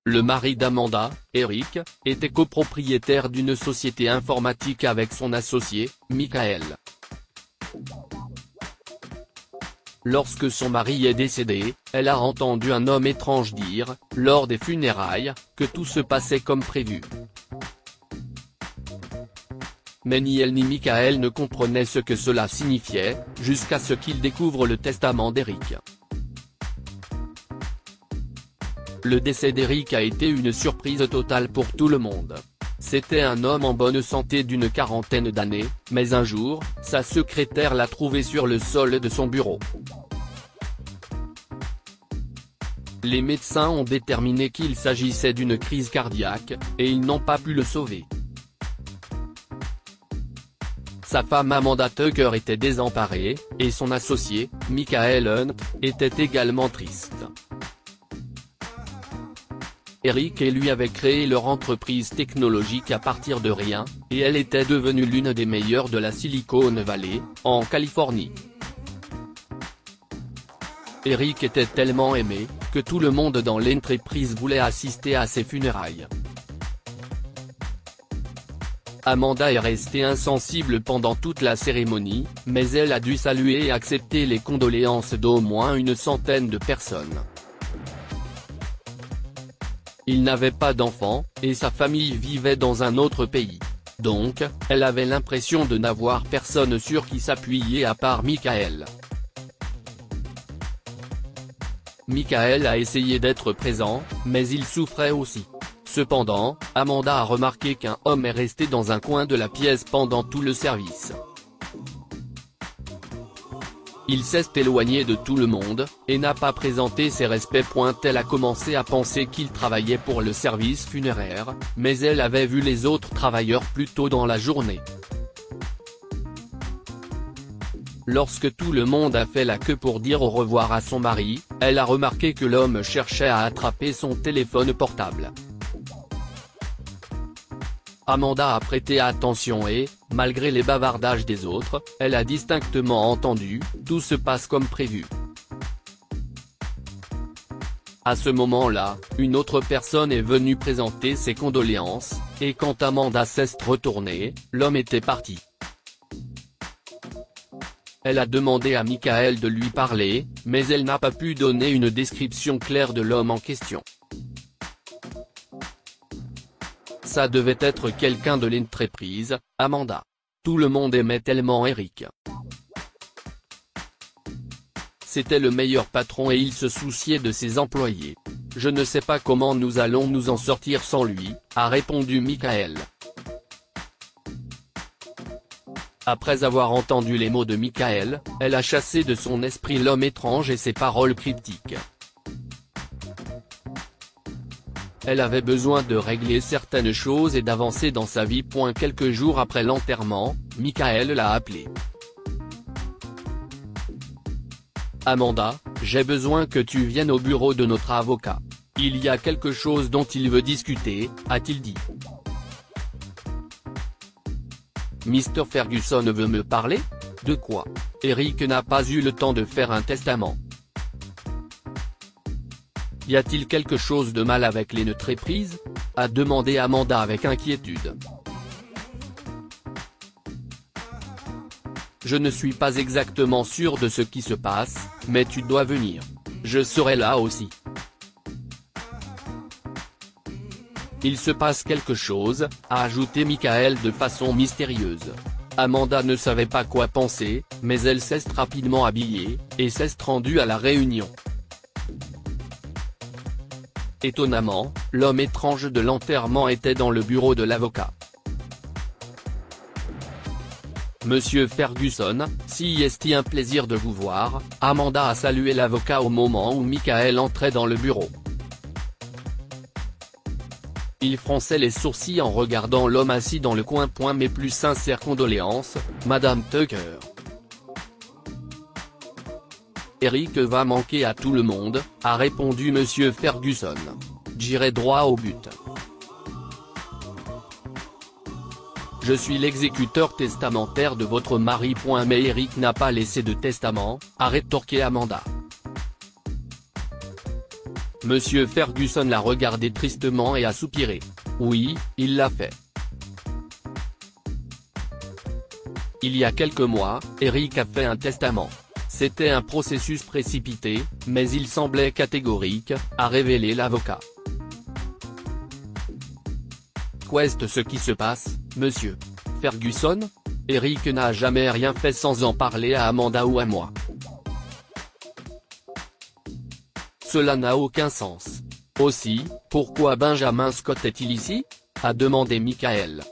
Le mari d'Amanda, Eric, était copropriétaire d'une société informatique avec son associé, Michael. Lorsque son mari est décédé, elle a entendu un homme étrange dire, lors des funérailles, que tout se passait comme prévu. Mais ni elle ni Michael ne comprenaient ce que cela signifiait, jusqu'à ce qu'ils découvrent le testament d'Eric. Le décès d'Eric a été une surprise totale pour tout le monde. C'était un homme en bonne santé d'une quarantaine d'années, mais un jour, sa secrétaire l'a trouvé sur le sol de son bureau. Les médecins ont déterminé qu'il s'agissait d'une crise cardiaque, et ils n'ont pas pu le sauver. Sa femme Amanda Tucker était désemparée, et son associé, Michael Hunt, était également triste. Eric et lui avaient créé leur entreprise technologique à partir de rien, et elle était devenue l'une des meilleures de la Silicon Valley, en Californie. Eric était tellement aimé, que tout le monde dans l'entreprise voulait assister à ses funérailles. Amanda est restée insensible pendant toute la cérémonie, mais elle a dû saluer et accepter les condoléances d'au moins une centaine de personnes. Il n'avait pas d'enfants, et sa famille vivait dans un autre pays. Donc, elle avait l'impression de n'avoir personne sur qui s'appuyer à part Michael. Michael a essayé d'être présent, mais il souffrait aussi. Cependant, Amanda a remarqué qu'un homme est resté dans un coin de la pièce pendant tout le service. Il s'est éloigné de tout le monde, et n'a pas présenté ses respects. Elle a commencé à penser qu'il travaillait pour le service funéraire, mais elle avait vu les autres travailleurs plus tôt dans la journée. Lorsque tout le monde a fait la queue pour dire au revoir à son mari, elle a remarqué que l'homme cherchait à attraper son téléphone portable. Amanda a prêté attention et, malgré les bavardages des autres, elle a distinctement entendu « Tout se passe comme prévu ». À ce moment-là, une autre personne est venue présenter ses condoléances, et quand Amanda s'est retournée, l'homme était parti. Elle a demandé à Michael de lui parler, mais elle n'a pas pu donner une description claire de l'homme en question. Ça devait être quelqu'un de l'entreprise, Amanda. Tout le monde aimait tellement Eric. C'était le meilleur patron et il se souciait de ses employés. Je ne sais pas comment nous allons nous en sortir sans lui, a répondu Michael. Après avoir entendu les mots de Michael, elle a chassé de son esprit l'homme étrange et ses paroles cryptiques. Elle avait besoin de régler certaines choses et d'avancer dans sa vie. Quelques jours après l'enterrement, Michael l'a appelée. Amanda, j'ai besoin que tu viennes au bureau de notre avocat. Il y a quelque chose dont il veut discuter, a-t-il dit. Mr. Ferguson veut me parler? De quoi? Eric n'a pas eu le temps de faire un testament. Y a-t-il quelque chose de mal avec l'entreprise? A demandé Amanda avec inquiétude. Je ne suis pas exactement sûr de ce qui se passe, mais tu dois venir. Je serai là aussi. Il se passe quelque chose, a ajouté Michael de façon mystérieuse. Amanda ne savait pas quoi penser, mais elle s'est rapidement habillée, et s'est rendue à la réunion. Étonnamment, l'homme étrange de l'enterrement était dans le bureau de l'avocat. Monsieur Ferguson, si est un plaisir de vous voir, Amanda a salué l'avocat au moment où Michael entrait dans le bureau. Il fronçait les sourcils en regardant l'homme assis dans le coin. Mes plus sincères condoléances, Madame Tucker. Eric va manquer à tout le monde, a répondu Monsieur Ferguson. J'irai droit au but. Je suis l'exécuteur testamentaire de votre mari. Mais Eric n'a pas laissé de testament, a rétorqué Amanda. Monsieur Ferguson l'a regardé tristement et a soupiré. Oui, il l'a fait. Il y a quelques mois, Eric a fait un testament. C'était un processus précipité, mais il semblait catégorique, a révélé l'avocat. Qu'est ce qui se passe, monsieur Ferguson? Eric n'a jamais rien fait sans en parler à Amanda ou à moi. Cela n'a aucun sens. Aussi, pourquoi Benjamin Scott est-il ici? A demandé Michael.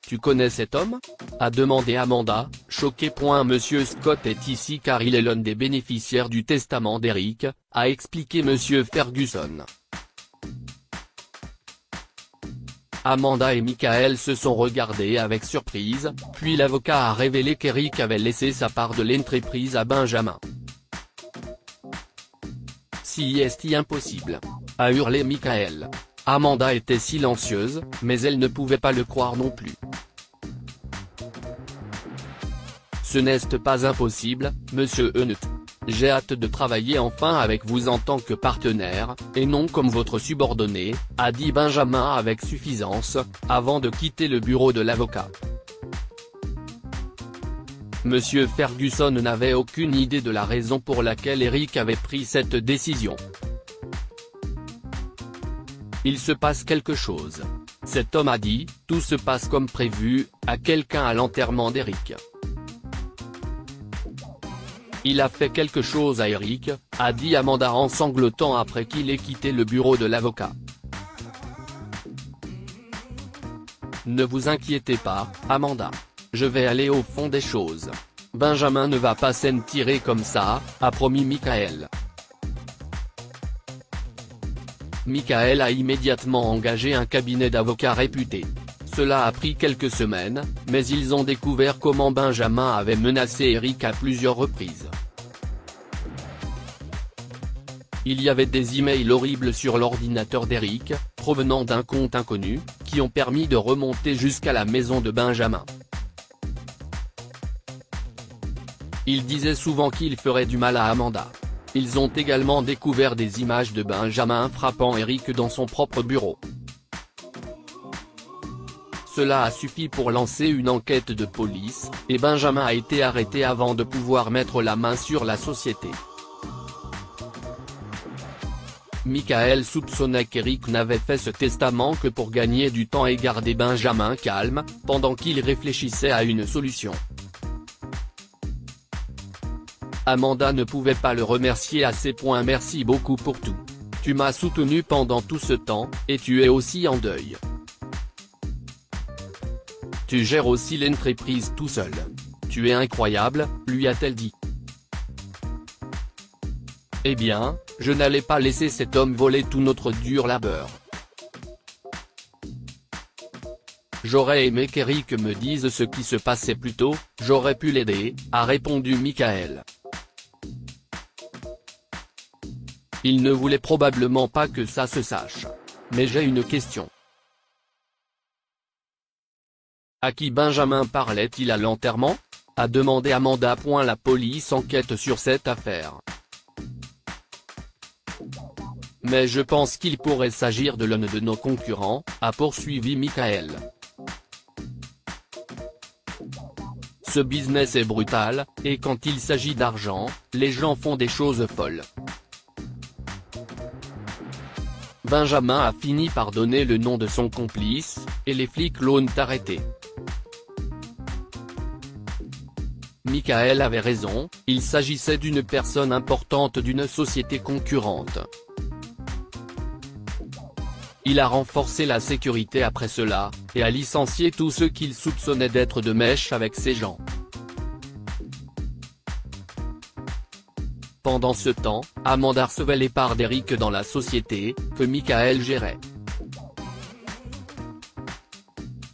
Tu connais cet homme? A demandé Amanda, choquée. Monsieur Scott est ici car il est l'un des bénéficiaires du testament d'Eric, a expliqué monsieur Ferguson. Amanda et Michael se sont regardés avec surprise, puis l'avocat a révélé qu'Eric avait laissé sa part de l'entreprise à Benjamin. Si est impossible, a hurlé Michael. Amanda était silencieuse, mais elle ne pouvait pas le croire non plus. Ce n'est pas impossible, monsieur Hunt. J'ai hâte de travailler enfin avec vous en tant que partenaire, et non comme votre subordonné, a dit Benjamin avec suffisance, avant de quitter le bureau de l'avocat. Monsieur Ferguson n'avait aucune idée de la raison pour laquelle Eric avait pris cette décision. Il se passe quelque chose. Cet homme a dit, tout se passe comme prévu, à quelqu'un à l'enterrement d'Eric. Il a fait quelque chose à Eric, a dit Amanda en sanglotant après qu'il ait quitté le bureau de l'avocat. Ne vous inquiétez pas, Amanda. Je vais aller au fond des choses. Benjamin ne va pas s'en tirer comme ça, a promis Michael. Michael a immédiatement engagé un cabinet d'avocats réputé. Cela a pris quelques semaines, mais ils ont découvert comment Benjamin avait menacé Eric à plusieurs reprises. Il y avait des emails horribles sur l'ordinateur d'Eric, provenant d'un compte inconnu, qui ont permis de remonter jusqu'à la maison de Benjamin. Il disait souvent qu'il ferait du mal à Amanda. Ils ont également découvert des images de Benjamin frappant Eric dans son propre bureau. Cela a suffi pour lancer une enquête de police, et Benjamin a été arrêté avant de pouvoir mettre la main sur la société. Michael soupçonnait qu'Eric n'avait fait ce testament que pour gagner du temps et garder Benjamin calme, pendant qu'il réfléchissait à une solution. Amanda ne pouvait pas le remercier assez. Merci beaucoup pour tout. Tu m'as soutenu pendant tout ce temps, et tu es aussi en deuil. Tu gères aussi l'entreprise tout seul. Tu es incroyable, lui a-t-elle dit. Eh bien, je n'allais pas laisser cet homme voler tout notre dur labeur. J'aurais aimé qu'Eric me dise ce qui se passait plus tôt, j'aurais pu l'aider, a répondu Michael. Il ne voulait probablement pas que ça se sache. Mais j'ai une question. À qui Benjamin parlait-il à l'enterrement? A demandé Amanda. La police enquête sur cette affaire. Mais je pense qu'il pourrait s'agir de l'un de nos concurrents, a poursuivi Michael. Ce business est brutal, et quand il s'agit d'argent, les gens font des choses folles. Benjamin a fini par donner le nom de son complice, et les flics l'ont arrêté. Michael avait raison, il s'agissait d'une personne importante d'une société concurrente. Il a renforcé la sécurité après cela, et a licencié tous ceux qu'il soupçonnait d'être de mèche avec ces gens. Pendant ce temps, Amanda recevait les parts d'Eric dans la société, que Michael gérait.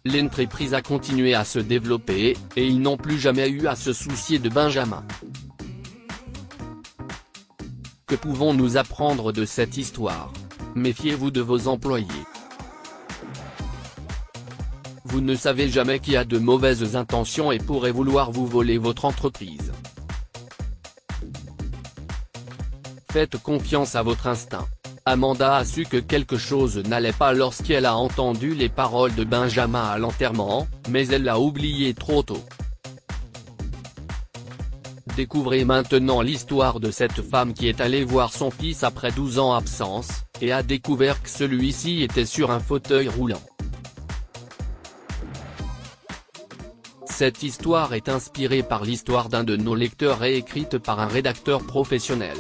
L'entreprise a continué à se développer, et ils n'ont plus jamais eu à se soucier de Benjamin. Que pouvons-nous apprendre de cette histoire? Méfiez-vous de vos employés. Vous ne savez jamais qui a de mauvaises intentions et pourrait vouloir vous voler votre entreprise. Faites confiance à votre instinct. Amanda a su que quelque chose n'allait pas lorsqu'elle a entendu les paroles de Benjamin à l'enterrement, mais elle l'a oublié trop tôt. Découvrez maintenant l'histoire de cette femme qui est allée voir son fils après 12 ans absence, et a découvert que celui-ci était sur un fauteuil roulant. Cette histoire est inspirée par l'histoire d'un de nos lecteurs et écrite par un rédacteur professionnel.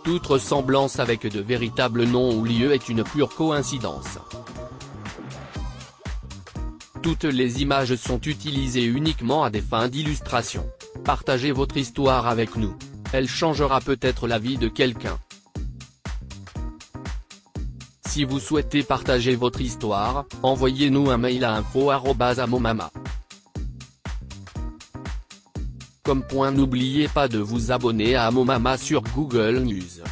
Toute ressemblance avec de véritables noms ou lieux est une pure coïncidence. Toutes les images sont utilisées uniquement à des fins d'illustration. Partagez votre histoire avec nous. Elle changera peut-être la vie de quelqu'un. Si vous souhaitez partager votre histoire, envoyez-nous un mail à info@amomama.com. N'oubliez pas de vous abonner à Amomama sur Google News.